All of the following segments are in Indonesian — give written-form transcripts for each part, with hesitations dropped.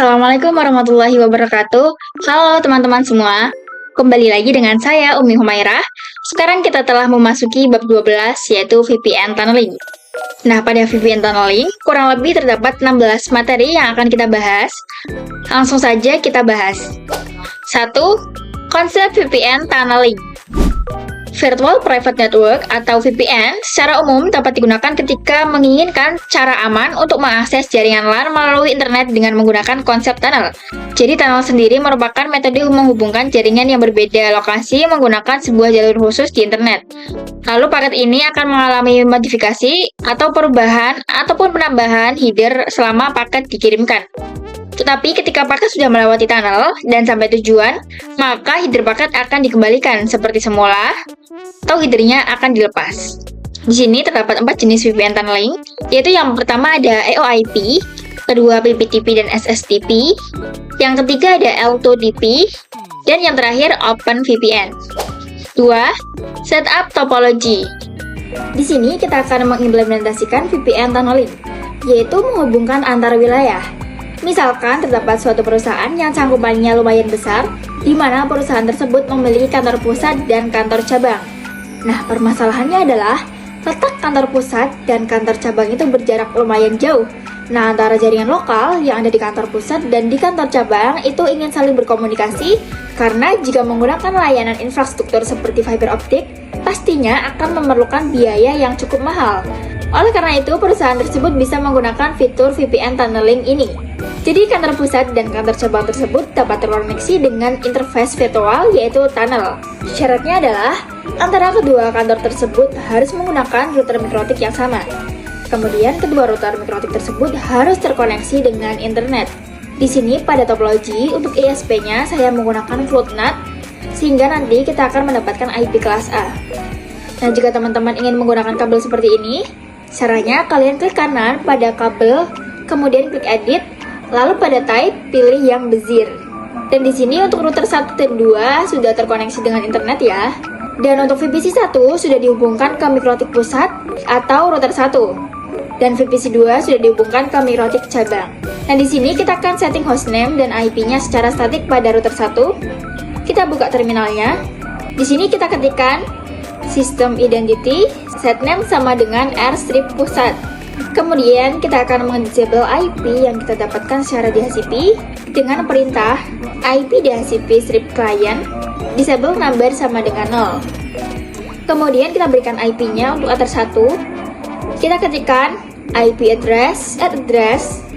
Assalamualaikum warahmatullahi wabarakatuh. Halo teman-teman semua. Kembali lagi dengan saya Umi Humairah. Sekarang kita telah memasuki bab 12 yaitu VPN tunneling. Nah, pada VPN tunneling kurang lebih terdapat 16 materi yang akan kita bahas. Langsung saja kita bahas. 1. Konsep VPN tunneling. Virtual Private Network atau VPN secara umum dapat digunakan ketika menginginkan cara aman untuk mengakses jaringan LAN melalui internet dengan menggunakan konsep tunnel. Jadi tunnel sendiri merupakan metode menghubungkan jaringan yang berbeda lokasi menggunakan sebuah jalur khusus di internet. Lalu paket ini akan mengalami modifikasi atau perubahan ataupun penambahan header selama paket dikirimkan. Tetapi ketika paket sudah melewati tunnel dan sampai tujuan, maka header paket akan dikembalikan seperti semula atau headernya akan dilepas. Di sini terdapat 4 jenis VPN tunneling, yaitu yang pertama ada EOIP, kedua PPTP dan SSTP, yang ketiga ada L2DP, dan yang terakhir OpenVPN. 2. Setup Topology. Di sini kita akan mengimplementasikan VPN tunneling, yaitu menghubungkan antar wilayah. Misalkan terdapat suatu perusahaan yang cangkupannya lumayan besar, di mana perusahaan tersebut memiliki kantor pusat dan kantor cabang. Nah, permasalahannya adalah letak kantor pusat dan kantor cabang itu berjarak lumayan jauh. Nah, antara jaringan lokal yang ada di kantor pusat dan di kantor cabang itu ingin saling berkomunikasi, karena jika menggunakan layanan infrastruktur seperti fiber optik, pastinya akan memerlukan biaya yang cukup mahal. Oleh karena itu, perusahaan tersebut bisa menggunakan fitur VPN tunneling ini. Jadi, kantor pusat dan kantor cabang tersebut dapat terkoneksi dengan interface virtual yaitu tunnel. Syaratnya adalah, antara kedua kantor tersebut harus menggunakan router mikrotik yang sama. Kemudian, kedua router mikrotik tersebut harus terkoneksi dengan internet. Di sini, pada topologi, untuk ISP-nya saya menggunakan floatNAT, sehingga nanti kita akan mendapatkan IP kelas A. Nah, jika teman-teman ingin menggunakan kabel seperti ini, caranya kalian klik kanan pada kabel, kemudian klik edit, lalu pada type pilih yang bezir. Dan di sini untuk router 1 dan 2 sudah terkoneksi dengan internet ya. Dan untuk VPC 1 sudah dihubungkan ke mikrotik pusat atau router 1. Dan VPC 2 sudah dihubungkan ke mikrotik cabang. Nah, di sini kita akan setting hostname dan IP-nya secara statik pada router 1. Kita buka terminalnya. Di sini kita ketikkan System Identity, setname sama dengan R-strip pusat. Kemudian kita akan mendisable IP yang kita dapatkan secara DHCP dengan perintah IP DHCP strip client disable number sama dengan 0. Kemudian kita berikan IP-nya untuk adder 1. Kita ketikkan IP address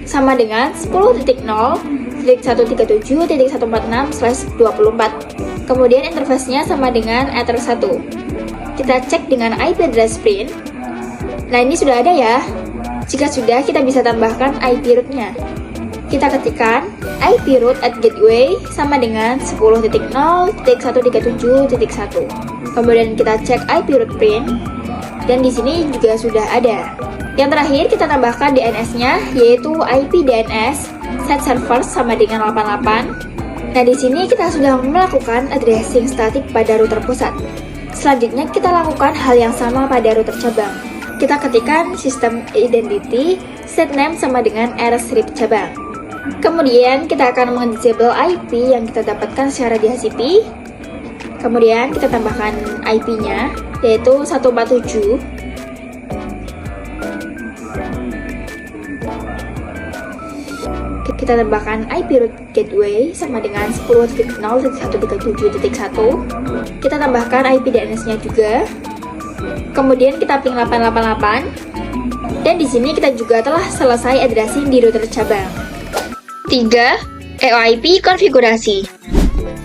sama dengan 10.0.137.146/24. Kemudian interface-nya sama dengan adder 1. Kita cek dengan IP address print. Nah, ini sudah ada ya. Jika sudah, kita bisa tambahkan IP root-nya. Kita ketikkan IP root at gateway sama dengan 10.0.137.1. Kemudian kita cek IP root print. Dan di sini juga sudah ada. Yang terakhir, kita tambahkan DNS-nya, yaitu IP DNS set server sama dengan 88. Nah, di sini kita sudah melakukan addressing static pada router pusat. Selanjutnya kita lakukan hal yang sama pada router cabang. Kita ketikkan System Identity, setname sama dengan R-strip cabang. Kemudian kita akan mendisable IP yang kita dapatkan secara DHCP. Kemudian kita tambahkan IP-nya, yaitu 147. Kita tambahkan IP root gateway sama dengan 10.0.137.1. Kita tambahkan IP DNS-nya juga. Kemudian kita ping 888. Dan di sini kita juga telah selesai addressing di router cabang. 3. EOIP konfigurasi.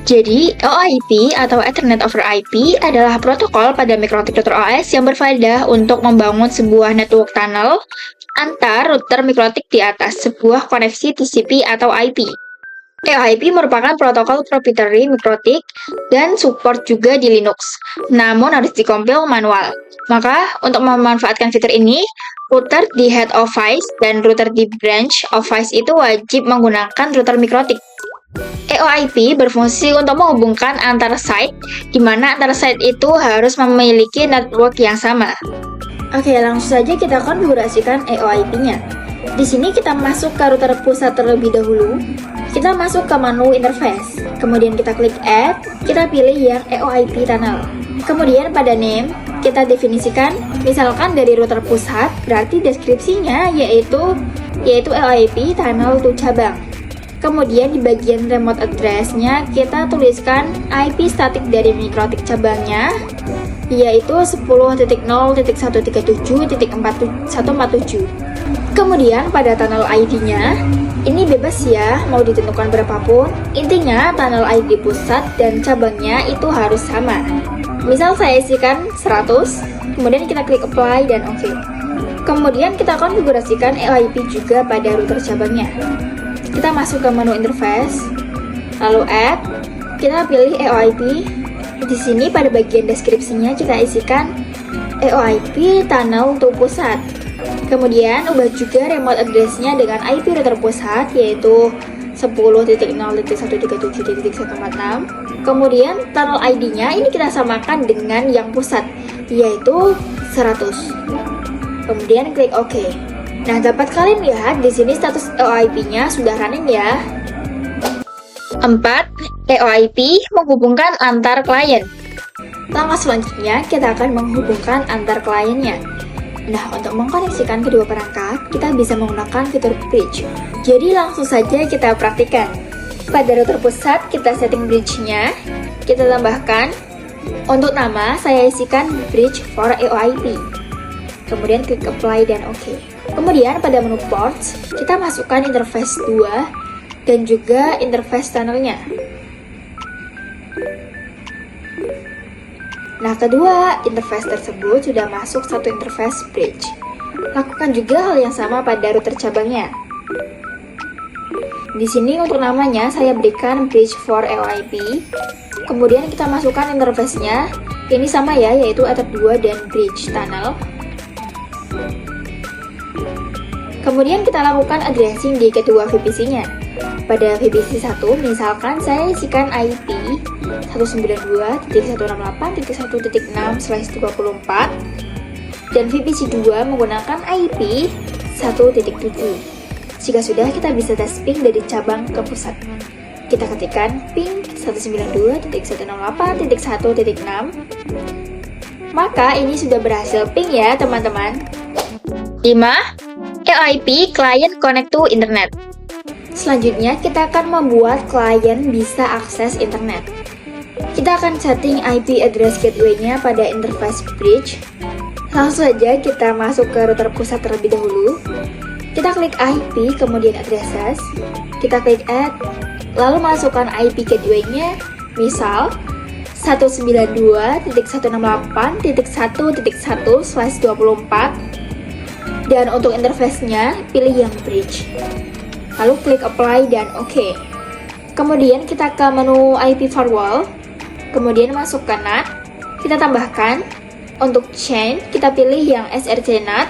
Jadi, EOIP atau Ethernet over IP adalah protokol pada mikrotik router OS yang berfaedah untuk membangun sebuah network tunnel antar router mikrotik di atas sebuah koneksi TCP atau IP. EOIP merupakan protokol proprietary mikrotik dan support juga di Linux, namun harus dikompil manual. Maka, untuk memanfaatkan fitur ini, router di head of VICE dan router di branch of VICE itu wajib menggunakan router mikrotik. EOIP berfungsi untuk menghubungkan antar site, di mana antar site itu harus memiliki network yang sama. Oke, langsung saja kita konfigurasikan EOIP-nya. Di sini kita masuk ke router pusat terlebih dahulu. Kita masuk ke menu interface, kemudian kita klik add, kita pilih yang EOIP tunnel. Kemudian pada name, kita definisikan, misalkan dari router pusat, berarti deskripsinya yaitu EOIP tunnel to cabang. Kemudian di bagian remote address-nya, kita tuliskan IP statik dari mikrotik cabangnya, yaitu 10.0.137.4.147. Kemudian pada tunnel ID-nya, ini bebas ya, mau ditentukan berapapun. Intinya tunnel ID pusat dan cabangnya itu harus sama. Misal saya isikan 100, kemudian kita klik apply dan OK. Kemudian kita konfigurasikan EOIP juga pada router cabangnya. Kita masuk ke menu interface, lalu add, kita pilih EOIP. Di sini pada bagian deskripsinya kita isikan EOIP tunnel to pusat. Kemudian ubah juga remote address-nya dengan IP router pusat yaitu 10.0.137.146. Kemudian tunnel ID-nya ini kita samakan dengan yang pusat yaitu 100. Kemudian klik OK. Nah, dapat kalian lihat di sini status EOIP-nya sudah running ya. 4. EOIP menghubungkan antar klien. Langkah selanjutnya kita akan menghubungkan antar kliennya. Nah, untuk mengkoneksikan kedua perangkat, kita bisa menggunakan fitur bridge. Jadi langsung saja kita praktikkan. Pada router pusat, kita setting bridge-nya. Kita tambahkan, untuk nama, saya isikan bridge for EOIP. Kemudian klik apply dan OK. Kemudian pada menu ports, kita masukkan interface 2 dan juga interface tunnelnya. Nah, kedua interface tersebut sudah masuk satu interface bridge. Lakukan juga hal yang sama pada router cabangnya. Di sini untuk namanya saya berikan bridge for EOIP. Kemudian kita masukkan interface-nya. Ini sama ya, yaitu Ether 2 dan bridge tunnel. Kemudian kita lakukan addressing di kedua VPC-nya. Pada VPC 1, misalkan saya isikan IP 192.168.1.6/24 dan VPC 2 menggunakan IP 1.7. Jika sudah, kita bisa tes ping dari cabang ke pusat. Kita ketikkan ping 192.168.1.6. Maka ini sudah berhasil ping ya teman-teman. 5. EOIP Client Connect to Internet. Selanjutnya, kita akan membuat klien bisa akses internet. Kita akan setting IP address gateway-nya pada interface bridge. Langsung saja kita masuk ke router pusat terlebih dahulu. Kita klik IP, kemudian addresses. Kita klik add, lalu masukkan IP gateway-nya, misal 192.168.1.1/24. Dan untuk interface-nya, pilih yang bridge. Lalu klik apply dan OK. Kemudian kita ke menu IP firewall. Kemudian masuk ke NAT. Kita tambahkan. Untuk chain, kita pilih yang SRC NAT.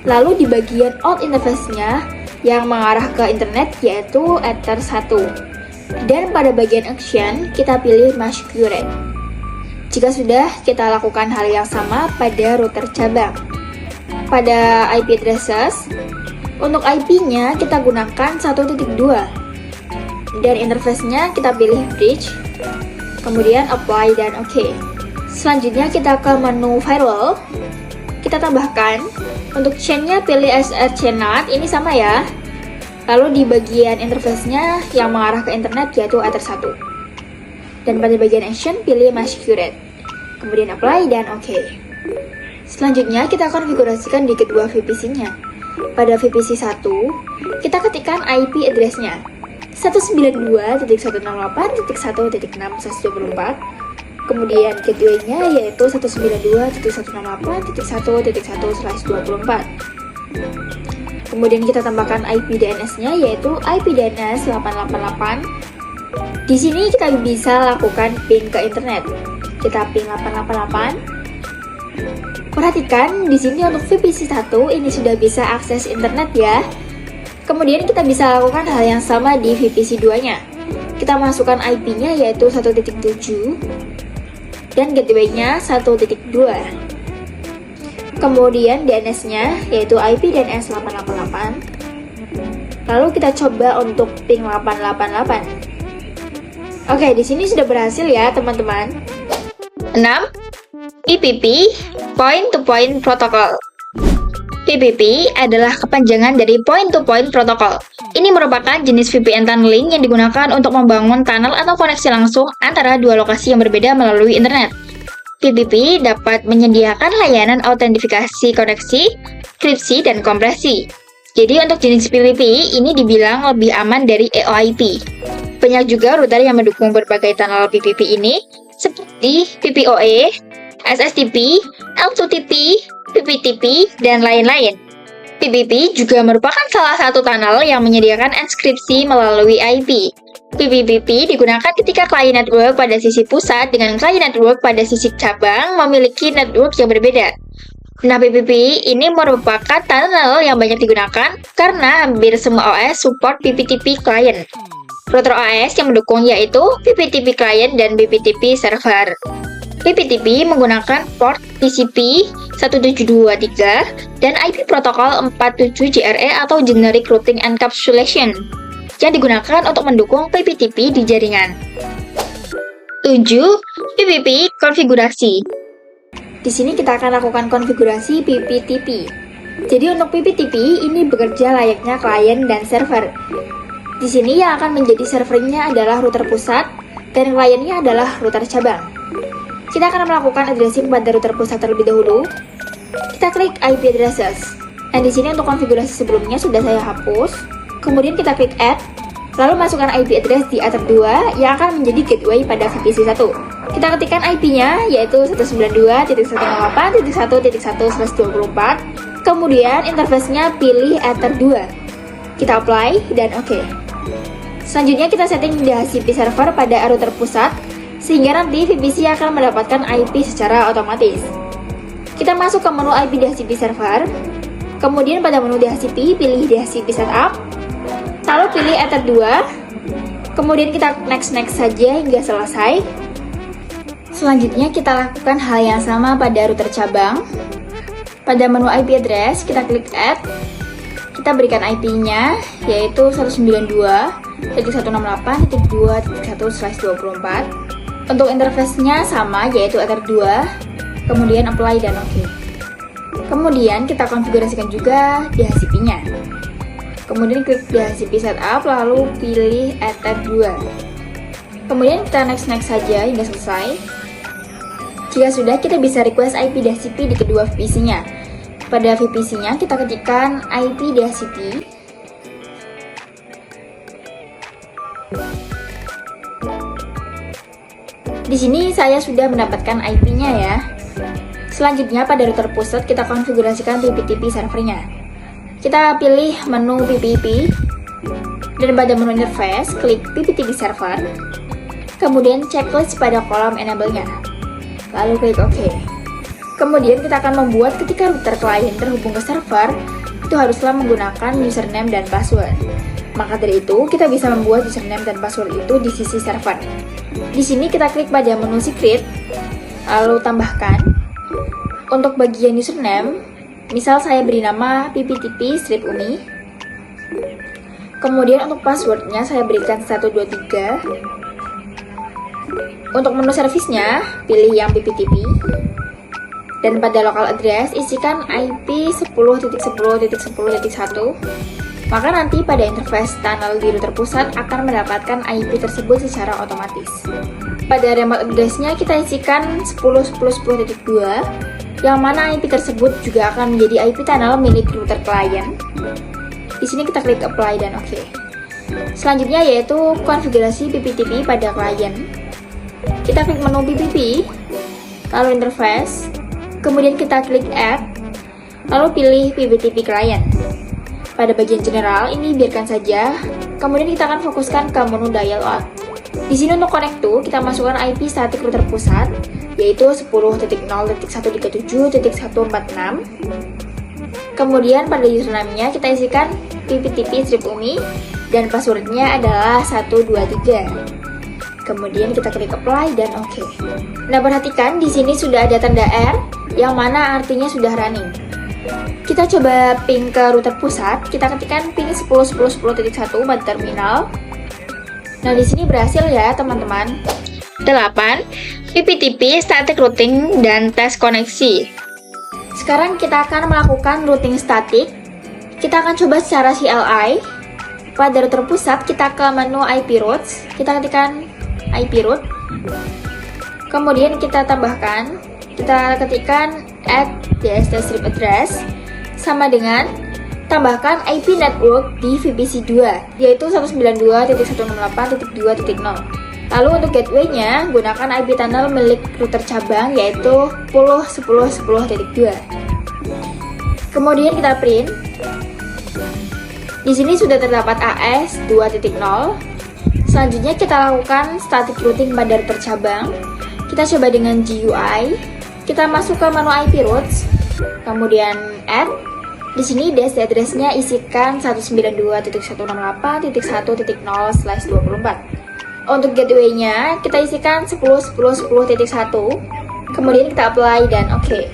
Lalu di bagian out interface-nya yang mengarah ke internet yaitu Ether 1. Dan pada bagian action, kita pilih Masquerade. Jika sudah, kita lakukan hal yang sama pada router cabang. Pada IP addresses, untuk IP-nya kita gunakan 1.2 dan interface-nya kita pilih bridge, kemudian apply dan OK. Selanjutnya kita ke menu firewall, kita tambahkan, untuk chain-nya pilih SRC NAT, ini sama ya. Lalu di bagian interface-nya yang mengarah ke internet yaitu Ether 1. Dan pada bagian action pilih Masquerade, kemudian apply dan OK. Selanjutnya kita konfigurasikan di kedua VPC-nya. Pada VPC 1, kita ketikkan IP address-nya 192.168.1.6/24. Kemudian gateway-nya yaitu 192.168.1.1/24. Kemudian kita tambahkan IP DNS-nya yaitu IP DNS 888. Di sini kita bisa lakukan ping ke internet. Kita ping 888. Perhatikan di sini untuk VPC 1 ini sudah bisa akses internet ya. Kemudian kita bisa lakukan hal yang sama di VPC 2-nya. Kita masukkan IP-nya yaitu 1.7 dan gateway-nya 1.2. Kemudian DNS-nya yaitu IP DNS 888. Lalu kita coba untuk ping 888. Oke, di sini sudah berhasil ya, teman-teman. 6. PPP, Point to Point Protocol. PPP adalah kepanjangan dari Point to Point Protocol. Ini merupakan jenis VPN tunneling yang digunakan untuk membangun tunnel atau koneksi langsung antara dua lokasi yang berbeda melalui internet. PPP dapat menyediakan layanan autentifikasi koneksi, kripsi, dan kompresi. Jadi untuk jenis PPP ini dibilang lebih aman dari EOIP. Banyak juga router yang mendukung berbagai tunnel PPP ini, seperti PPoE, SSTP, L2TP, PPTP, dan lain-lain. PPP juga merupakan salah satu tunnel yang menyediakan enskripsi melalui IP. PPP digunakan ketika klien network pada sisi pusat dengan klien network pada sisi cabang memiliki network yang berbeda. Nah, PPP ini merupakan tunnel yang banyak digunakan karena hampir semua OS support PPTP client. Router OS yang mendukung yaitu PPTP client dan PPTP server. PPTP menggunakan port TCP 1723 dan IP protokol 47GRE atau Generic Routing Encapsulation yang digunakan untuk mendukung PPTP di jaringan. 7. PPP konfigurasi. Di sini kita akan lakukan konfigurasi PPTP. Jadi untuk PPTP ini bekerja layaknya klien dan server. Di sini yang akan menjadi servernya adalah router pusat dan kliennya adalah router cabang. Kita akan melakukan addressing pada router pusat terlebih dahulu. Kita klik IP addresses. Dan di sini untuk konfigurasi sebelumnya sudah saya hapus. Kemudian kita klik add. Lalu masukkan IP address di Ether 2 yang akan menjadi gateway pada VPC 1. Kita ketikkan IP-nya yaitu 192.168.1.1/24. Kemudian interface-nya pilih Ether 2. Kita apply dan OK. Selanjutnya kita setting DHCP server pada router pusat sehingga nanti VPC akan mendapatkan IP secara otomatis. Kita masuk ke menu IP DHCP server. Kemudian pada menu DHCP pilih DHCP setup. Lalu pilih Ether 2. Kemudian kita next saja hingga selesai. Selanjutnya kita lakukan hal yang sama pada router cabang. Pada menu IP address kita klik add. Kita berikan IP-nya yaitu 192.168.2.1/24. Untuk interface-nya sama yaitu Ether 2. Kemudian apply dan OK. Kemudian kita konfigurasikan juga DHCP-nya. Kemudian klik DHCP setup lalu pilih Ether 2. Kemudian kita next saja hingga selesai. Jika sudah, kita bisa request IP DHCP di kedua VPC-nya. Pada VPC-nya kita ketikkan IP DHCP. Di sini saya sudah mendapatkan IP-nya ya. Selanjutnya pada router pusat kita konfigurasikan PPTP servernya. Kita pilih menu PPP dan pada menu interface klik PPTP server. Kemudian checklist pada kolom enable-nya. Lalu klik OK. Kemudian kita akan membuat ketika router klien terhubung ke server itu haruslah menggunakan username dan password. Maka dari itu kita bisa membuat username dan password itu di sisi server. Di sini kita klik pada menu secret, lalu tambahkan. Untuk bagian username, misal saya beri nama PPTP-umi. Kemudian untuk passwordnya saya berikan 123. Untuk menu servisnya, pilih yang PPTP. Dan pada local address, isikan IP 10.10.10.1. Maka nanti pada interface tunnel di router pusat akan mendapatkan IP tersebut secara otomatis. Pada remote address-nya kita isikan 10.10.10.2, yang mana IP tersebut juga akan menjadi IP tunnel milik router klien. Di sini kita klik apply dan OK. Selanjutnya yaitu konfigurasi PPTP pada klien. Kita klik menu PPP, lalu interface, kemudian kita klik add, lalu pilih PPTP client. Pada bagian general ini biarkan saja. Kemudian kita akan fokuskan ke menu dial out. Di sini untuk connect to kita masukkan IP static router pusat yaitu 10.0.137.146. Kemudian pada username-nya kita isikan PPTP-umi dan passwordnya adalah 123. Kemudian kita klik apply dan OK. Nah, perhatikan di sini sudah ada tanda R yang mana artinya sudah running. Kita coba ping ke router pusat, kita ketikkan ping 10.10.10.1 pada terminal. Nah, di sini berhasil ya, teman-teman. 8. PPTP static routing dan tes koneksi. Sekarang kita akan melakukan routing static. Kita akan coba secara CLI. Pada router pusat, kita ke menu IP routes. Kita ketikkan IP route. Kemudian kita tambahkan, kita ketikkan add DSD strip address sama dengan tambahkan IP network di VPC 2, yaitu 192.168.2.0. Lalu untuk gateway-nya, gunakan IP tunnel milik router cabang, yaitu 10.10.10.2. Kemudian kita print. Di sini sudah terdapat AS 2.0. Selanjutnya kita lakukan static routing pada router cabang. Kita coba dengan GUI. Kita masuk ke menu IP routes, kemudian add. Di sini DSD address-nya isikan 192.168.1.0/24. Untuk gateway-nya kita isikan 10.10.10.1. Kemudian kita apply dan oke.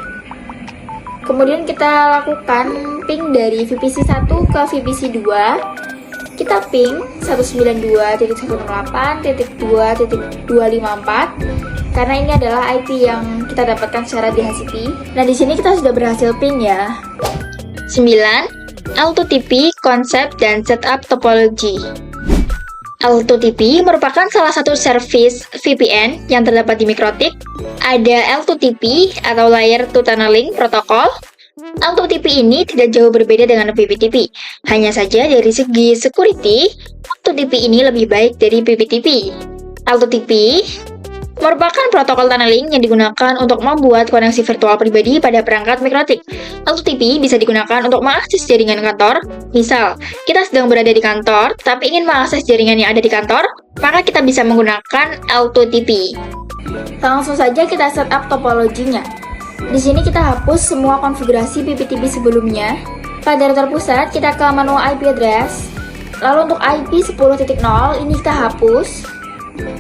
Kemudian kita lakukan ping dari VPC 1 ke VPC 2. Kita ping 192.168.2.254 karena ini adalah IP yang kita dapatkan secara DHCP. Nah, di sini kita sudah berhasil ping ya. 9. L2TP konsep dan setup topologi. L2TP merupakan salah satu service VPN yang terdapat di MikroTik. Ada L2TP atau Layer 2 Tunneling Protocol. L2TP ini tidak jauh berbeda dengan PPTP. Hanya saja dari segi security, L2TP ini lebih baik dari PPTP. L2TP merupakan protokol tunneling yang digunakan untuk membuat koneksi virtual pribadi pada perangkat MikroTik. L2TP bisa digunakan untuk mengakses jaringan kantor. Misal, kita sedang berada di kantor, tapi ingin mengakses jaringan yang ada di kantor, maka kita bisa menggunakan L2TP. Langsung saja kita setup topologinya. Di sini kita hapus semua konfigurasi PPTP sebelumnya. Pada router pusat, kita ke menu IP address. Lalu untuk IP 10.0 ini kita hapus.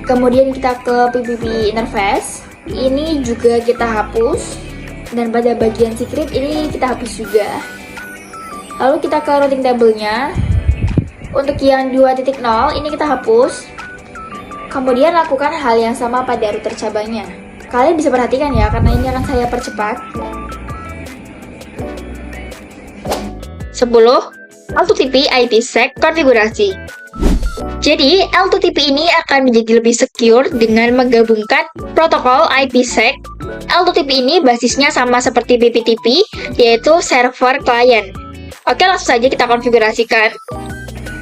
Kemudian kita ke PPP interface, ini juga kita hapus, dan pada bagian secret ini kita hapus juga. Lalu kita ke routing table-nya. Untuk yang 2.0 ini kita hapus. Kemudian lakukan hal yang sama pada router cabangnya. Kalian bisa perhatikan ya, karena ini akan saya percepat. 10. L2TP IPsec konfigurasi. Jadi, L2TP ini akan menjadi lebih secure dengan menggabungkan protokol IPsec. L2TP ini basisnya sama seperti PPTP, yaitu server client. Oke, langsung saja kita konfigurasikan.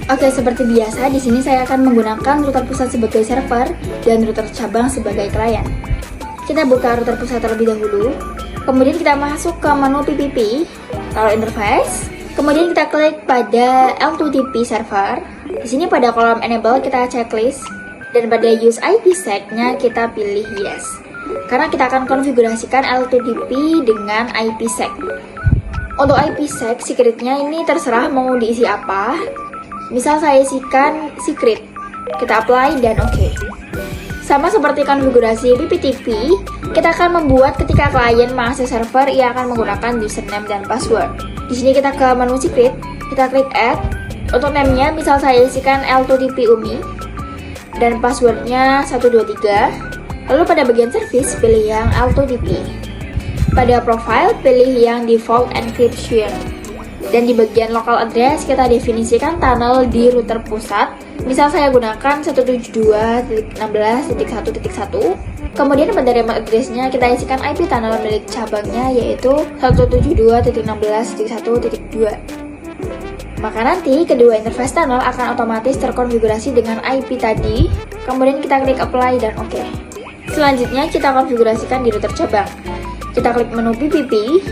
Oke, seperti biasa, di sini saya akan menggunakan router pusat sebagai server dan router cabang sebagai klien. Kita buka router pusat terlebih dahulu. Kemudian kita masuk ke menu PPP, lalu interface. Kemudian kita klik pada L2TP server. Di sini pada kolom enable kita checklist, dan pada use IPsec-nya kita pilih yes. Karena kita akan konfigurasikan L2TP dengan IPsec. Untuk IPsec, secret-nya ini terserah mau diisi apa. Misal saya isikan secret. Kita apply dan oke. Sama seperti konfigurasi PPTP, kita akan membuat ketika klien mengakses server, ia akan menggunakan username dan password. Di sini kita ke menu secret, kita klik add. Untuk name-nya, misal saya isikan L2TP UMI dan passwordnya 123. Lalu pada bagian service, pilih yang L2TP. Pada profile, pilih yang default encryption. Dan di bagian local address, kita definisikan tunnel di router pusat. Misal saya gunakan 172.16.1.1. Kemudian pada remote address-nya, kita isikan IP tunnel milik cabangnya, yaitu 172.16.1.2. Maka nanti kedua interface tunnel akan otomatis terkonfigurasi dengan IP tadi. Kemudian kita klik apply dan oke. Selanjutnya kita konfigurasikan di router cabang. Kita klik menu PPP.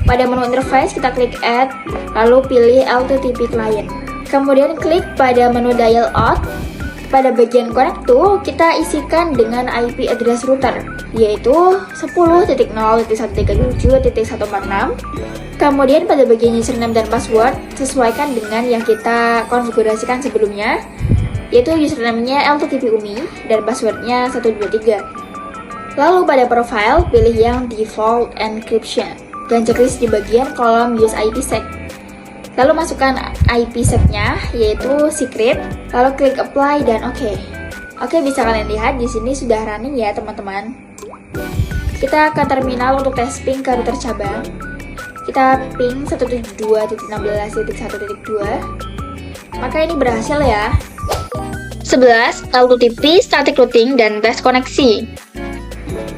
Pada menu interface kita klik add, lalu pilih L2TP client. Kemudian klik pada menu dial out. Pada bagian connect to, kita isikan dengan IP address router, yaitu 10.0.137.146. Kemudian pada bagian username dan password, sesuaikan dengan yang kita konfigurasikan sebelumnya, yaitu username-nya L2TP UMI dan passwordnya 123. Lalu pada profile, pilih yang default encryption. dan checklist di bagian kolom use IPsec. Lalu masukkan IPsec-nya, yaitu secret, lalu klik apply dan oke. Oke, bisa kalian lihat di sini sudah running ya teman-teman. Kita ke terminal untuk tes ping ke router cabang. Kita ping 172.16.1.2. Maka ini berhasil ya. 11. L2TP, static routing, dan tes koneksi.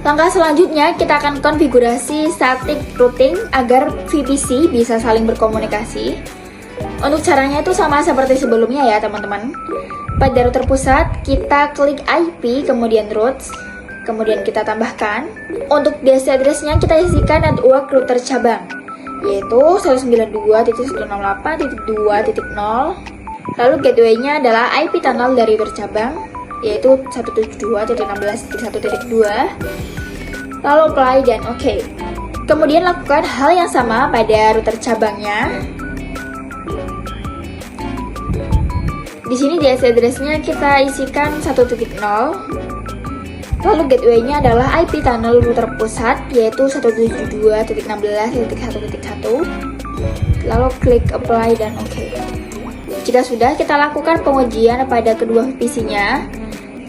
Langkah selanjutnya kita akan konfigurasi static routing agar VPC bisa saling berkomunikasi. Untuk caranya itu sama seperti sebelumnya ya teman-teman. Pada router pusat, kita klik IP, kemudian routes, kemudian kita tambahkan. Untuk DC address-nya kita isikan network router cabang, yaitu 192.168.2.0. Lalu gateway-nya adalah IP tunnel dari router cabang, yaitu 172.16.1.2. Lalu apply dan oke. Kemudian lakukan hal yang sama pada router cabangnya. Di sini DC address-nya kita isikan 1.0. Lalu gateway-nya adalah IP tunnel router pusat, yaitu 172.16.1.1. Lalu klik apply dan oke. Jika sudah, kita lakukan pengujian pada kedua VPC-nya.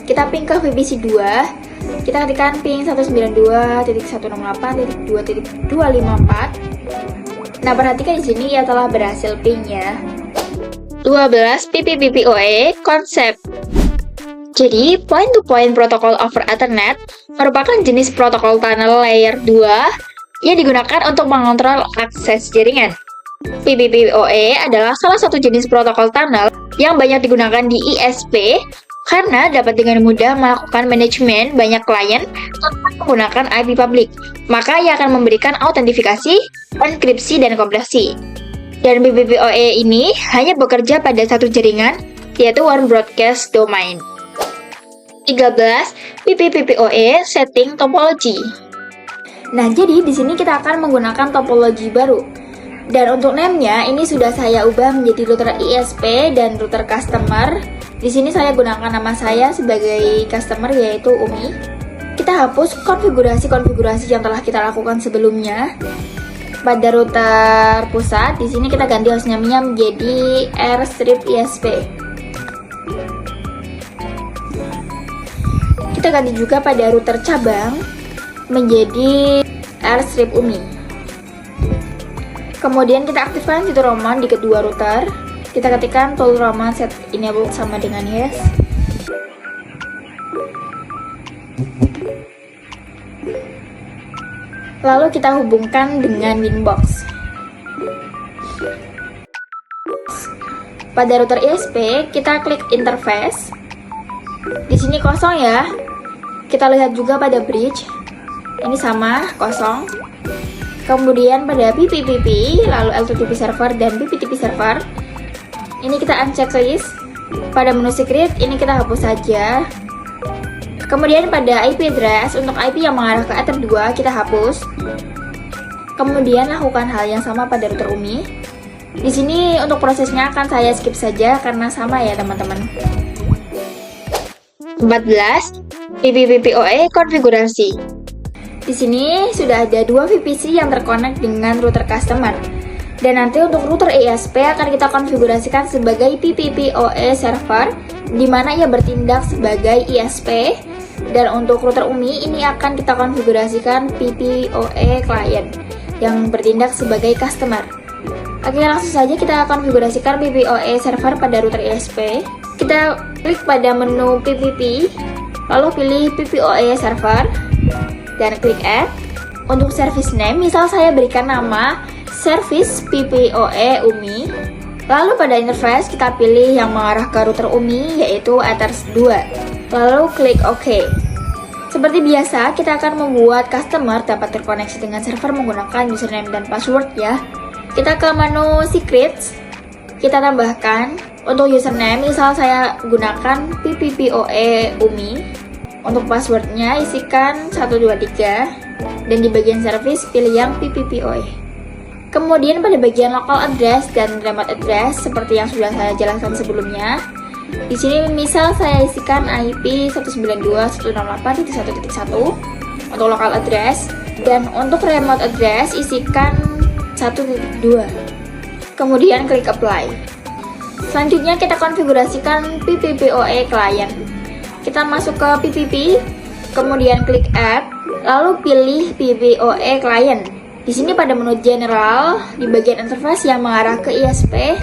Kita ping ke VPC 2. Kita ketikkan ping 192.168.2.254. Nah, perhatikan di sini ia telah berhasil ping ya. 12. PPPoE konsep. Jadi, point-to-point protocol over Ethernet merupakan jenis protokol tunnel layer 2 yang digunakan untuk mengontrol akses jaringan. PPPoE adalah salah satu jenis protokol tunnel yang banyak digunakan di ISP karena dapat dengan mudah melakukan manajemen banyak klien tanpa menggunakan IP publik. Maka ia akan memberikan autentifikasi, enkripsi, dan kompresi. Dan PPPoE ini hanya bekerja pada satu jaringan, yaitu One Broadcast Domain. 13. PPPoE setting topology. Nah, jadi di sini kita akan menggunakan topologi baru. Dan untuk name-nya ini sudah saya ubah menjadi router ISP dan router customer. Di sini saya gunakan nama saya sebagai customer, yaitu Umi. Kita hapus konfigurasi-konfigurasi yang telah kita lakukan sebelumnya. Pada router pusat, di sini kita ganti host name-nya menjadi Airstrip ISP. Kita ganti juga pada router cabang menjadi Airstrip Umi. Kemudian kita aktifkan fitur Roman di kedua router. Kita ketikkan tool Roman set enable sama dengan yes. Lalu kita hubungkan dengan Winbox. Pada router ISP, kita klik interface. Di sini kosong ya. Kita lihat juga pada bridge. Ini sama, kosong. Kemudian pada PPPP, lalu L2TP server dan PPTP server. Ini kita uncheck list. Pada menu secret, ini kita hapus saja. Kemudian pada IP address, untuk IP yang mengarah ke Ether 2, kita hapus. Kemudian lakukan hal yang sama pada router Umi. Di sini untuk prosesnya akan saya skip saja karena sama ya teman-teman. 14. PPPoE konfigurasi. Di sini sudah ada dua VPC yang terkonek dengan router customer. Dan nanti untuk router ISP akan kita konfigurasikan sebagai PPPoE server, di mana ia bertindak sebagai ISP. Dan untuk router Umi ini akan kita konfigurasikan PPoE client yang bertindak sebagai customer. Oke, langsung saja kita konfigurasikan PPoE server pada router ISP. Kita klik pada menu PPP, lalu pilih PPoE server dan klik add. Untuk service name, misal saya berikan nama service PPoE Umi. Lalu pada interface kita pilih yang mengarah ke router Umi, yaitu Ether 2. Lalu klik OK. Seperti biasa, kita akan membuat customer dapat terkoneksi dengan server menggunakan username dan password ya. Kita ke menu secrets, kita tambahkan untuk username, misal saya gunakan PPPoE Umi. Untuk passwordnya isikan 123 dan di bagian service pilih yang PPPoE. Kemudian pada bagian local address dan remote address seperti yang sudah saya jelaskan sebelumnya. Di sini misal saya isikan IP 192.168.1.1 untuk local address. Dan untuk remote address isikan 1.2. Kemudian klik apply. Selanjutnya kita konfigurasikan PPPoE client. Kita masuk ke PPP, kemudian klik add, lalu pilih PPPoE client. Di sini pada menu general, di bagian interface yang mengarah ke ISP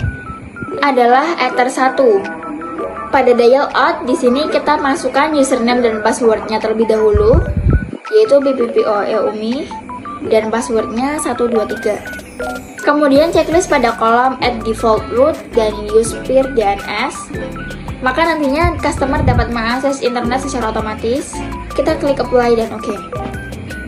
adalah Ether 1. Pada dial out, di sini kita masukkan username dan passwordnya terlebih dahulu, yaitu PPPoE UMI, dan passwordnya 123. Kemudian checklist pada kolom add default root dan use peer DNS. Maka nantinya customer dapat mengakses internet secara otomatis. Kita klik apply dan OK.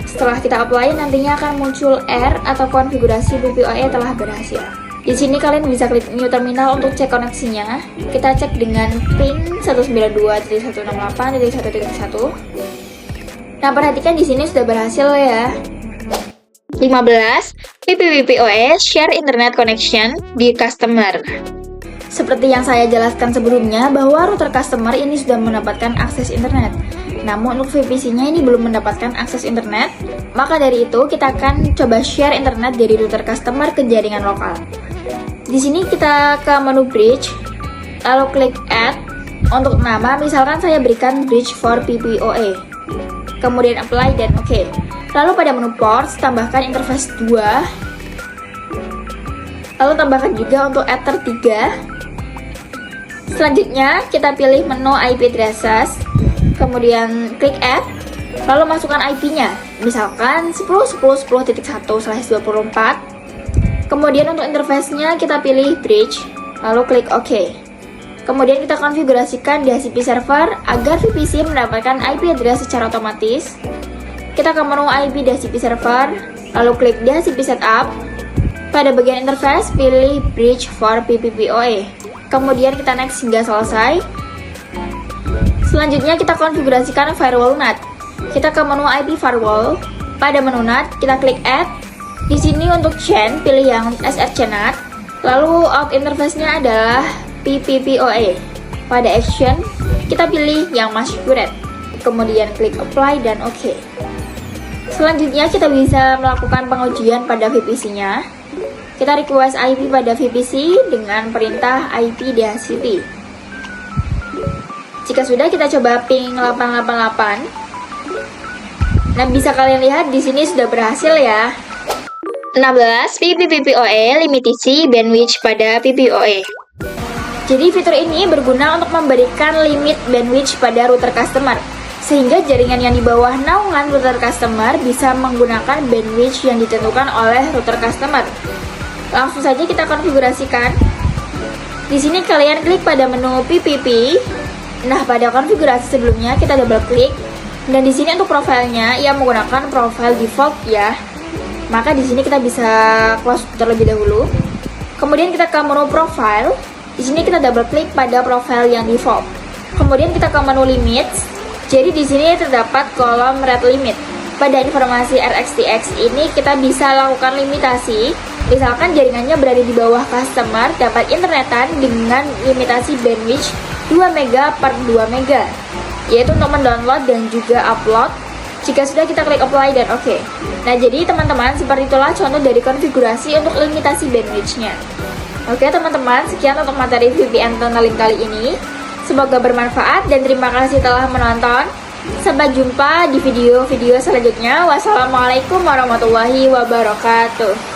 Setelah kita apply, nantinya akan muncul error atau konfigurasi PPoE telah berhasil. Di sini kalian bisa klik new terminal untuk cek koneksinya. Kita cek dengan pin 192.168.1.1. Nah, perhatikan di sini sudah berhasil ya. 15. PPPoE share internet connection di customer. Seperti yang saya jelaskan sebelumnya, bahwa router customer ini sudah mendapatkan akses internet. Namun untuk VPC-nya ini belum mendapatkan akses internet. Maka dari itu kita akan coba share internet dari router customer ke jaringan lokal. Di sini kita ke menu bridge, lalu klik add. Untuk nama, misalkan saya berikan bridge for PPoE. Kemudian apply dan OK. Lalu pada menu ports, tambahkan interface 2. Lalu tambahkan juga untuk Ether 3. Selanjutnya, kita pilih menu IP addresses. Kemudian klik add. Lalu masukkan IP-nya. Misalkan 10.10.1/24. Kemudian untuk interface-nya kita pilih bridge. Lalu klik OK. Kemudian kita konfigurasikan DHCP server agar VPC mendapatkan IP address secara otomatis. Kita ke menu IP DHCP server, lalu klik DHCP setup. Pada bagian interface, pilih bridge for PPPoE. Kemudian kita next hingga selesai. Selanjutnya kita konfigurasikan firewall NAT. Kita ke menu IP firewall. Pada menu NAT, kita klik add. Di sini untuk chain, pilih yang SRC NAT. Lalu out interface-nya adalah PPPoE. Pada action, kita pilih yang masquerade. Kemudian klik apply dan OK. Selanjutnya kita bisa melakukan pengujian pada VPC-nya. Kita request IP pada VPC dengan perintah IP DHCP. Jika sudah, kita coba ping 888. Nah, bisa kalian lihat di sini sudah berhasil ya. 16. PPPoE limitasi bandwidth pada PPoE. Jadi fitur ini berguna untuk memberikan limit bandwidth pada router customer, sehingga jaringan yang di bawah naungan router customer bisa menggunakan bandwidth yang ditentukan oleh router customer. Langsung saja kita konfigurasikan. Di sini kalian klik pada menu PPP. Nah, pada konfigurasi sebelumnya kita double klik. Dan di sini untuk profilnya ia menggunakan profile default ya. Maka di sini kita bisa close terlebih dahulu. Kemudian kita ke menu profile. Di sini kita double klik pada profile yang default. Kemudian kita ke menu limits. Jadi di sini terdapat kolom rate limit. Pada informasi RxTX ini kita bisa lakukan limitasi. Misalkan jaringannya berada di bawah customer dapat internetan dengan limitasi bandwidth 2 MB per 2 MB, yaitu untuk mendownload dan juga upload. Jika sudah, kita klik apply dan OK. Nah, jadi teman-teman, seperti itulah contoh dari konfigurasi untuk limitasi bandwidth-nya. Oke teman-teman, sekian untuk materi VPN tunneling kali ini. Semoga bermanfaat dan terima kasih telah menonton. Sampai jumpa di video-video selanjutnya. Wassalamualaikum warahmatullahi wabarakatuh.